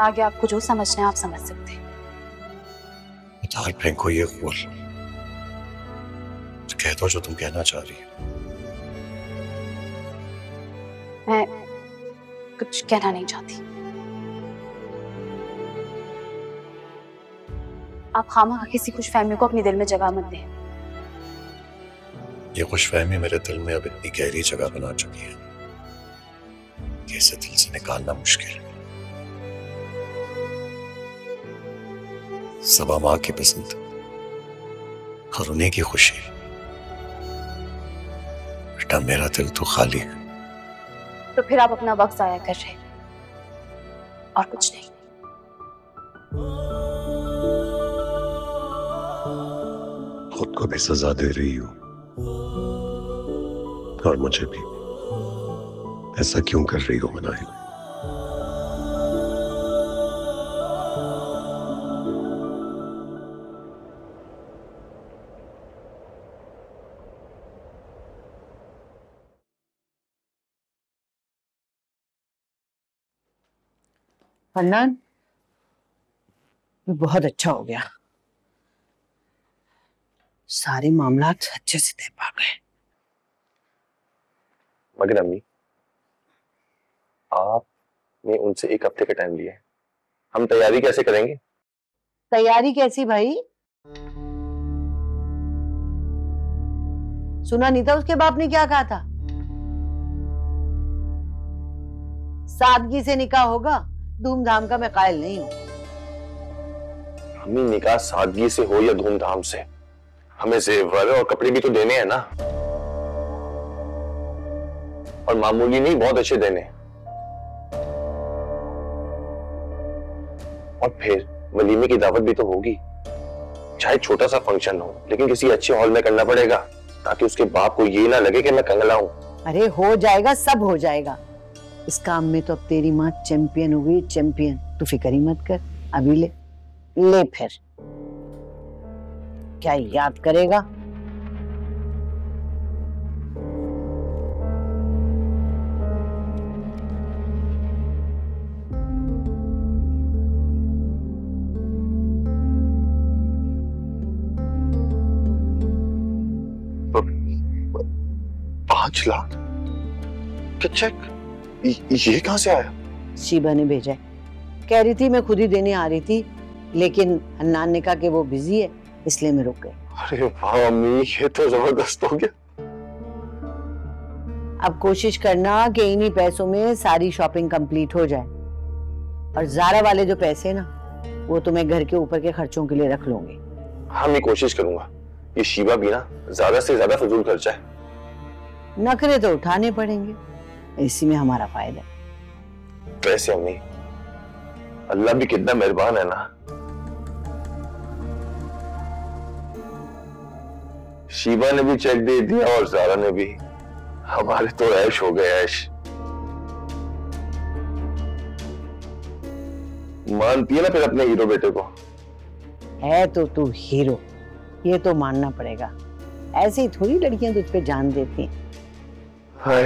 आगे आपको जो समझना है आप समझ सकते हैं। उतार फेंको ये खोल, कह दो जो तुम कहना चाह रही हो। मैं कुछ कहना नहीं चाहती। आप खामा किसी खुशफहमी को अपने दिल में जगह मत दें। ये खुशफहमी मेरे दिल में अब इतनी गहरी जगह बना चुकी है कि इसे दिल से निकालना मुश्किल है। सबा माँ की पसंद और उन्हीं की खुशी, बेटा मेरा दिल तो खाली है। तो फिर आप अपना वक्त जाया कर रहे हैं और कुछ नहीं। खुद को भी सजा दे रही हो और मुझे भी। ऐसा क्यों कर रही हो मनाहिल? फरनान, बहुत अच्छा हो गया, सारे मामलात अच्छे से तय पा गए। मगर अम्मी, आपने उनसे एक हफ्ते का टाइम लिया है, हम तैयारी कैसे करेंगे? तैयारी कैसी भाई? सुना नहीं था उसके बाप ने क्या कहा था? सादगी से निकाह होगा, धूमधाम का मैं कायल नहीं हूं। अम्मी, निकाह सादगी से हो या धूमधाम से, हमें जेवर और कपड़े भी तो देने हैं ना, और मामूली नहीं, बहुत अच्छे देने। और फिर वलीमे की दावत भी तो होगी, चाहे छोटा सा फंक्शन हो, लेकिन किसी अच्छे हॉल में करना पड़ेगा ताकि उसके बाप को ये ना लगे कि मैं कंगला हूं। अरे हो जाएगा, सब हो जाएगा। इस काम में तो अब तेरी माँ चैंपियन हो गई, चैंपियन। तू फिक्र ही मत कर, अभी ले फिर क्या याद करेगा। तो 5 लाख का चेक ये कहां से आया? शीबा ने भेजा है। कह रही थी मैं खुद ही देने आ रही थी, लेकिन हन्नान ने कहा कि वो बिजी है, इसलिए मैं रुक गई। अरे वाह अम्मी, ये तो जबरदस्त हो गया। अब कोशिश करना कि इन्हीं पैसों में सारी शॉपिंग कंप्लीट हो जाए, और ज़ारा वाले जो पैसे ना, वो तो मैं घर के ऊपर के खर्चों के लिए रख लूंगी। हाँ, मैं कोशिश करूंगा ये शीबा भी ना ज्यादा से ज्यादा फजूल खर्चा है। नखरे तो उठाने पड़ेंगे, इसी में हमारा फायदा है। वैसे अम्मी, अल्लाह भी कितना मेहरबान है ना, शीबा ने भी चेक दे दिया और ज़ारा ने भी। हमारे तो ऐश हो गए, ऐश। मानती है ना फिर अपने हीरो बेटे को? है तो तू हीरो, ये तो मानना पड़ेगा। ऐसे ही थोड़ी लड़कियां तुझ पे जान देती हैं। हाय